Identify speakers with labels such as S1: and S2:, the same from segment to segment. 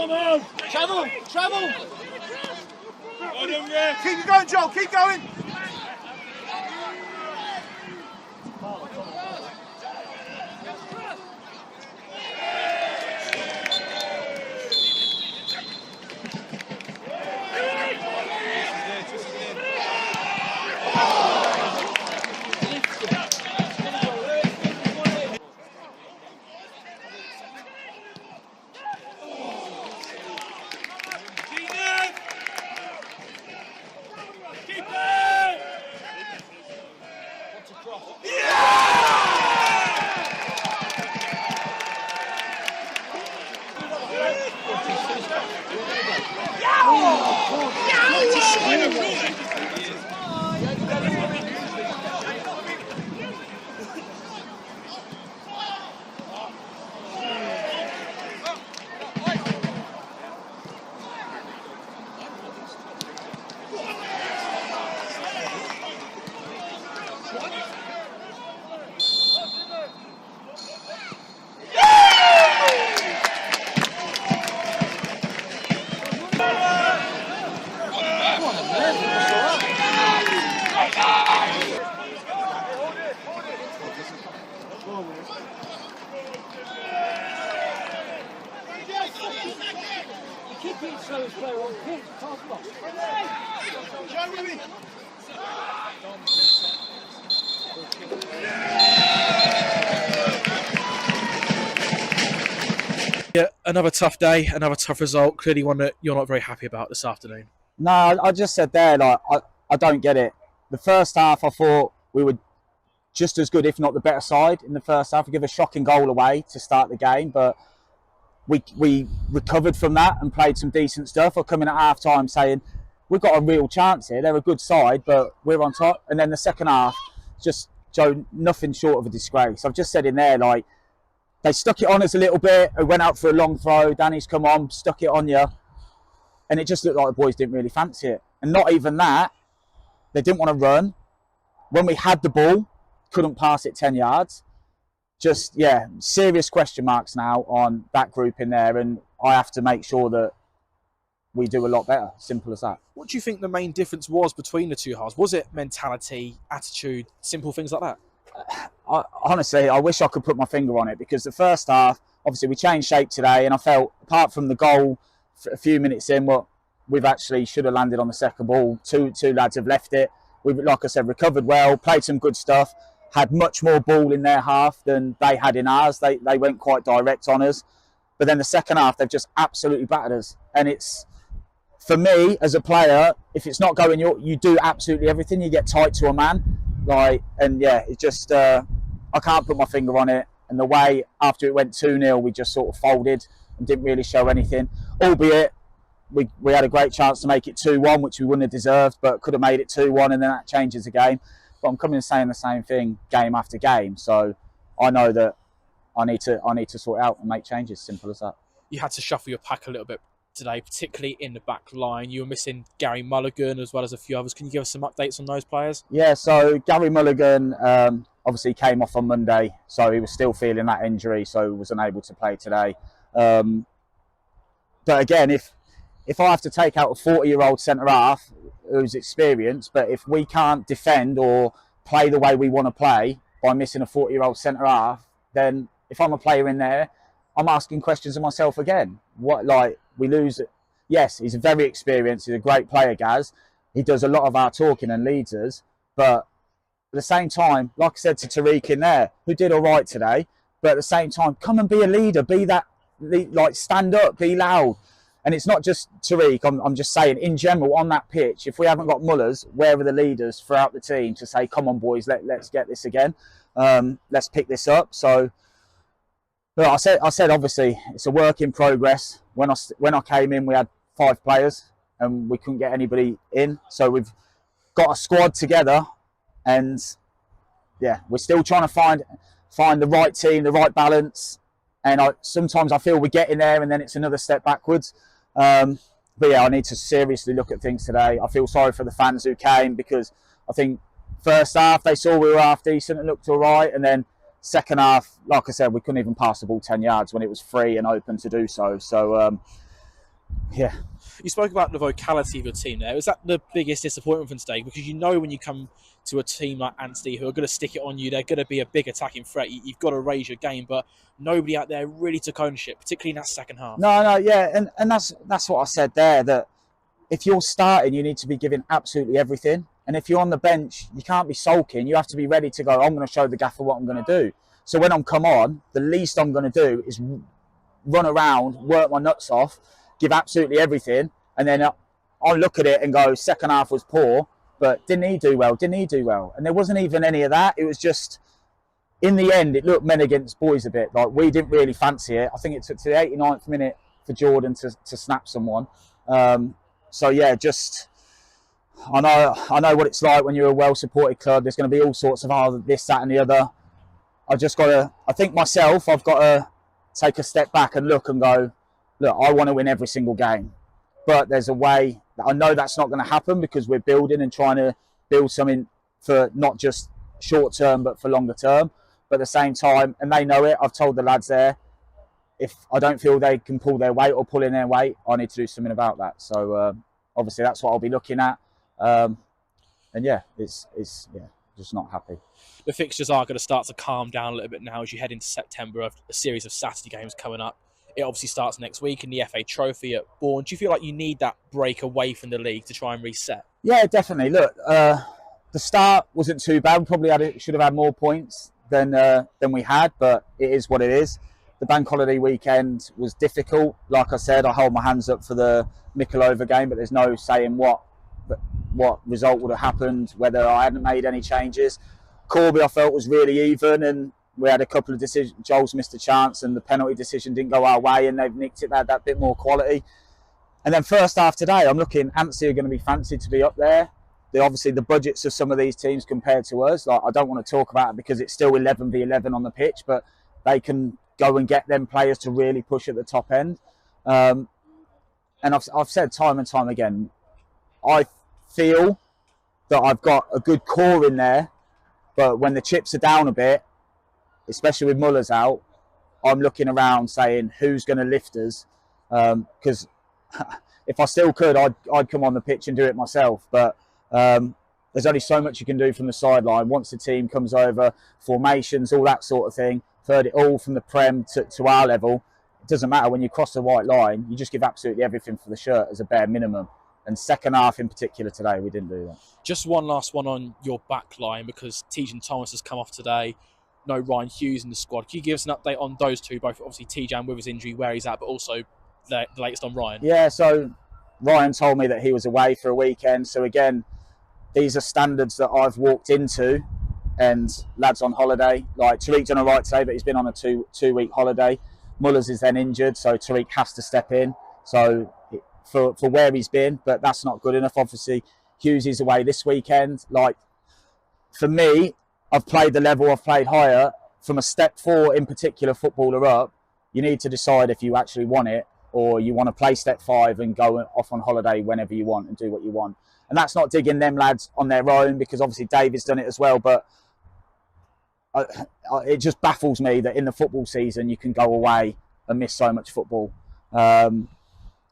S1: Travel! Travel!
S2: Keep it going, Joel, keep going!
S3: Yeah, another tough day, another tough result. Clearly one that you're not very happy about this afternoon.
S4: No, I just said there, like, I don't get it. The first half, I thought we were just as good, if not the better side in the first half. We give a shocking goal away to start the game, but we recovered from that and played some decent stuff. I come in at half-time saying, we've got a real chance here. They're a good side, but we're on top. And then the second half, just, Joe, nothing short of a disgrace. I've just said in there, like, they stuck it on us a little bit. It went out for a long throw. Danny's come on, stuck it on you. And it just looked like the boys didn't really fancy it. And not even that. They didn't want to run. When we had the ball, couldn't pass it 10 yards. Just, yeah, serious question marks now on that group in there. And I have to make sure that we do a lot better. Simple as that.
S3: What do you think the main difference was between the two halves? Was it mentality, attitude, simple things like that?
S4: Honestly, I wish I could put my finger on it, because the first half, obviously we changed shape today, and I felt, apart from the goal a few minutes in, we've actually should have landed on the second ball. Two lads have left it. We've, like I said, recovered well, played some good stuff, had much more ball in their half than they had in ours. They went quite direct on us. But then the second half, they've just absolutely battered us. And it's, for me, as a player, if it's not going, you do absolutely everything. You get tight to a man. Like, and yeah, it just, I can't put my finger on it. And the way after it went 2-0, we just sort of folded and didn't really show anything. Albeit, we had a great chance to make it 2-1, which we wouldn't have deserved, but could have made it 2-1, and then that changes the game. But I'm coming and saying the same thing game after game. So I know that I need to sort it out and make changes. Simple as that.
S3: You had to shuffle your pack a little bit today, particularly in the back line. You were missing Gary Mulligan as well as a few others. Can you give us some updates on those players?
S4: Yeah, so Gary Mulligan obviously came off on Monday, so he was still feeling that injury, so he wasn't able to play today. But again, if I have to take out a 40-year-old centre-half who's experienced, but if we can't defend or play the way we want to play by missing a 40-year-old centre-half, then if I'm a player in there, I'm asking questions of myself again. What, like, we lose it? Yes, he's very experienced. He's a great player, Gaz. He does a lot of our talking and leads us. But at the same time, like I said to Tariq in there, who did all right today, but at the same time, come and be a leader. Be that, like, stand up, be loud. And it's not just Tariq. I'm just saying, in general, on that pitch, if we haven't got Mullers, where are the leaders throughout the team to say, come on, boys, let's get this again. Let's pick this up. So, but I said, obviously, it's a work in progress. When I came in, we had 5 players and we couldn't get anybody in. So we've got a squad together, and yeah, we're still trying to find the right team, the right balance. And sometimes I feel we get in there and then it's another step backwards. But yeah, I need to seriously look at things today. I feel sorry for the fans who came, because I think first half they saw we were half decent and looked all right, and then second half, like I said, we couldn't even pass the ball 10 yards when it was free and open to do so. So Yeah.
S3: You spoke about the vocality of your team there. Was that the biggest disappointment from today? Because you know when you come to a team like Anstey who are going to stick it on you, they're going to be a big attacking threat. You've got to raise your game, but nobody out there really took ownership, particularly in that second half.
S4: No, yeah, and that's what I said there, that if you're starting, you need to be giving absolutely everything. And if you're on the bench, you can't be sulking. You have to be ready to go, I'm going to show the gaffer what I'm going to do. So when I'm come on, the least I'm going to do is run around, work my nuts off, give absolutely everything, and then I look at it and go, second half was poor, but didn't he do well? Didn't he do well? And there wasn't even any of that. It was just, in the end, it looked men against boys a bit. Like, we didn't really fancy it. I think it took to the 89th minute for Jordan to snap someone. So yeah, just, I know what it's like when you're a well-supported club. There's going to be all sorts of this, that, and the other. I think myself, I've got to take a step back and look and go, look, I want to win every single game. But there's a way that I know that's not going to happen, because we're building and trying to build something for not just short term, but for longer term. But at the same time, and they know it, I've told the lads there, if I don't feel they can pull their weight or pull in their weight, I need to do something about that. So obviously that's what I'll be looking at. And yeah, it's just not happy.
S3: The fixtures are going to start to calm down a little bit now as you head into September. A series of Saturday games coming up. It obviously starts next week in the FA Trophy at Bourne. Do you feel like you need that break away from the league to try and reset?
S4: Yeah, definitely. Look, the start wasn't too bad. We probably should have had more points than we had, but it is what it is. The bank holiday weekend was difficult. Like I said, I hold my hands up for the Mikulova game, but there's no saying what result would have happened, whether I hadn't made any changes. Corby, I felt, was really even, and we had a couple of decisions. Joel's missed a chance, and the penalty decision didn't go our way, and they've nicked it. They had that bit more quality. And then first half today, I'm looking, Anstey are going to be fancied to be up there. Obviously, the budgets of some of these teams compared to us, like, I don't want to talk about it because it's still 11v11 on the pitch, but they can go and get them players to really push at the top end. And I've said time and time again, I feel that I've got a good core in there, but when the chips are down a bit, especially with Muller's out, I'm looking around saying, who's going to lift us? Because if I still could, I'd come on the pitch and do it myself. But there's only so much you can do from the sideline. Once the team comes over, formations, all that sort of thing, I've heard it all from the Prem to our level. It doesn't matter. When you cross the white line, you just give absolutely everything for the shirt as a bare minimum. And second half in particular today, we didn't do that. Just
S3: one last one on your back line, because Tejan Thomas has come off today. No Ryan Hughes in the squad. Can you give us an update on those two? Both obviously Tejan with his injury, where he's at, but also the latest on Ryan.
S4: Yeah, so Ryan told me that he was away for a weekend. So again, these are standards that I've walked into, and lads on holiday. Like Tariq done all right today, but he's been on a two-week holiday. Mullers is then injured, so Tariq has to step in. So for where he's been, but that's not good enough. Obviously, Hughes is away this weekend. Like, for me, I've played the level, I've played higher. From a step 4 in particular footballer up, you need to decide if you actually want it, or you want to play step 5 and go off on holiday whenever you want and do what you want. And that's not digging them lads on their own, because obviously David's done it as well, but it just baffles me that in the football season you can go away and miss so much football.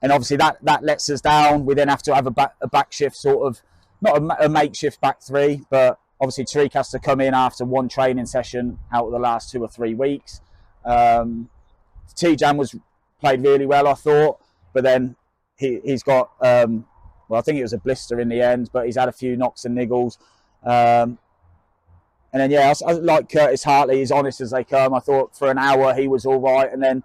S4: And obviously that lets us down. We then have to have a back shift, sort of, not a makeshift back 3, but obviously Tariq has to come in after one training session out of the last 2 or 3 weeks. Tejan played really well, I thought, but then he's got, well, I think it was a blister in the end, but he's had a few knocks and niggles. And then, yeah, I like Curtis Hartley, he's honest as they come. I thought for an hour he was all right, and then,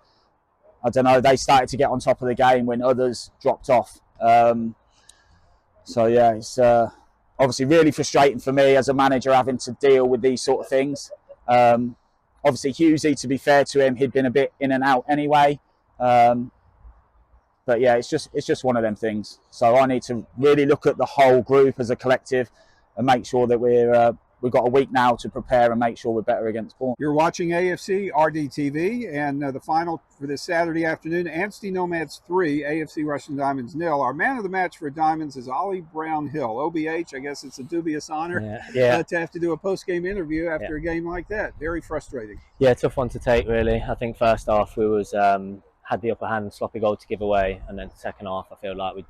S4: I don't know, they started to get on top of the game when others dropped off. So, yeah, it's obviously really frustrating for me as a manager having to deal with these sort of things. Obviously, Hughesy, to be fair to him, he'd been a bit in and out anyway. But, yeah, it's just one of them things. So I need to really look at the whole group as a collective and make sure that we've got a week now to prepare and make sure we're better against Bourne.
S2: You're watching AFC RDTV, and the final for this Saturday afternoon, Anstey Nomads 3, AFC Rushden Diamonds 0. Our man of the match for Diamonds is Ollie Brownhill. OBH, I guguess it's a dubious honor to have to do a post-game interview after a game like that. Very frustrating.
S1: Yeah, tough one to take, really. I think first half we was had the upper hand, sloppy goal to give away, and then second half I feel like we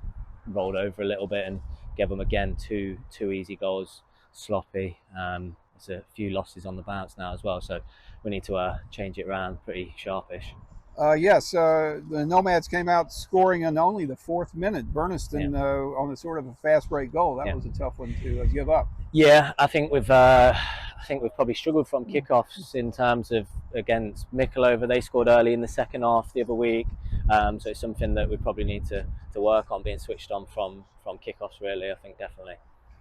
S1: rolled over a little bit and gave them again two easy goals, sloppy. There's a few losses on the bounce now as well, so we need to change it around pretty sharpish.
S2: Yes, the Nomads came out scoring in only the 4th minute. Burniston on a sort of a fast break goal. That was a tough one to give up.
S1: Yeah, I think we've probably struggled from kickoffs in terms of against Mickleover. They scored early in the second half the other week, so it's something that we probably need to work on, being switched on from kickoffs. Really, I think definitely.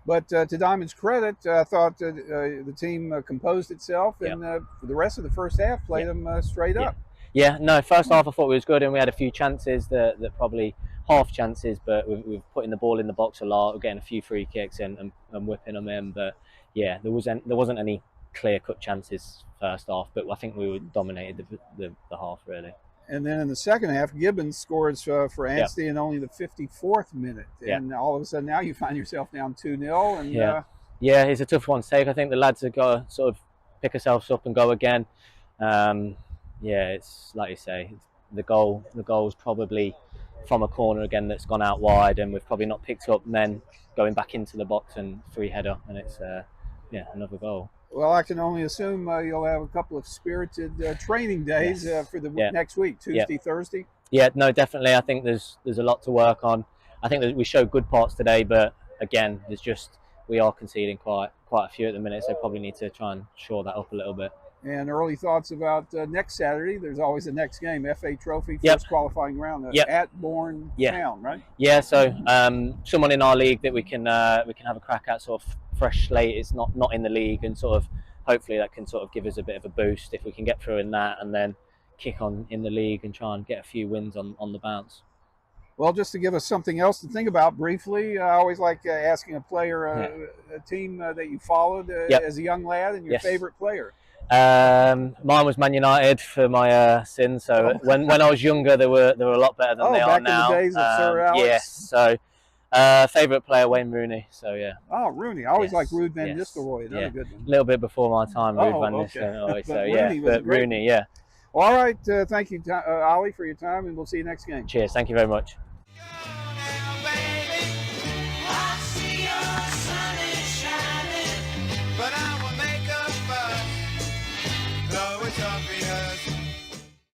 S2: But to Diamond's credit, I thought the team composed itself, and for the rest of the first half played them straight up.
S1: Yeah, no, first half I thought we was good, and we had a few chances that probably half chances, but we've putting the ball in the box a lot. We're getting a few free kicks and whipping them in. But yeah, there wasn't any clear-cut chances first half, but I think we dominated the half really.
S2: And then in the second half, Gibbons scores for Anstey in only the 54th minute. And all of a sudden now you find yourself down 2-0. And
S1: yeah, it's a tough one to take. I think the lads have got to sort of pick ourselves up and go again. Yeah, it's like you say, the goal's probably from a corner again that's gone out wide, and we've probably not picked up men going back into the box and free header, and it's another goal.
S2: Well, I can only assume you'll have a couple of spirited training days for the next week, Tuesday, Thursday. Yeah,
S1: no, definitely. I think there's a lot to work on. I think that we showed good parts today, but again, we are conceding quite a few at the minute, so probably need to try and shore that up a little bit.
S2: And early thoughts about next Saturday? There's always the next game, FA Trophy, first qualifying round at Bourne Town, right?
S1: Yeah, so someone in our league that we can have a crack at, sort of fresh slate. It's not in the league, and sort of hopefully that can sort of give us a bit of a boost if we can get through in that, and then kick on in the league and try and get a few wins on the bounce.
S2: Well, just to give us something else to think about briefly, I always like asking a player, a team that you followed as a young lad, and your favorite player.
S1: Mine was Man United for my sins. So when I was younger, they were a lot better than they are now.
S2: Back in the days of Sir Alex.
S1: Yes. So favourite player, Wayne Rooney. So yeah.
S2: Oh, Rooney! I always liked Ruud van Nistelrooy. Another good one.
S1: A little bit before my time, Ruud van Nistelrooy. So yeah, but Rooney, yeah.
S2: All right. Thank you, Ollie, for your time, and we'll see you next game.
S1: Cheers. Thank you very much.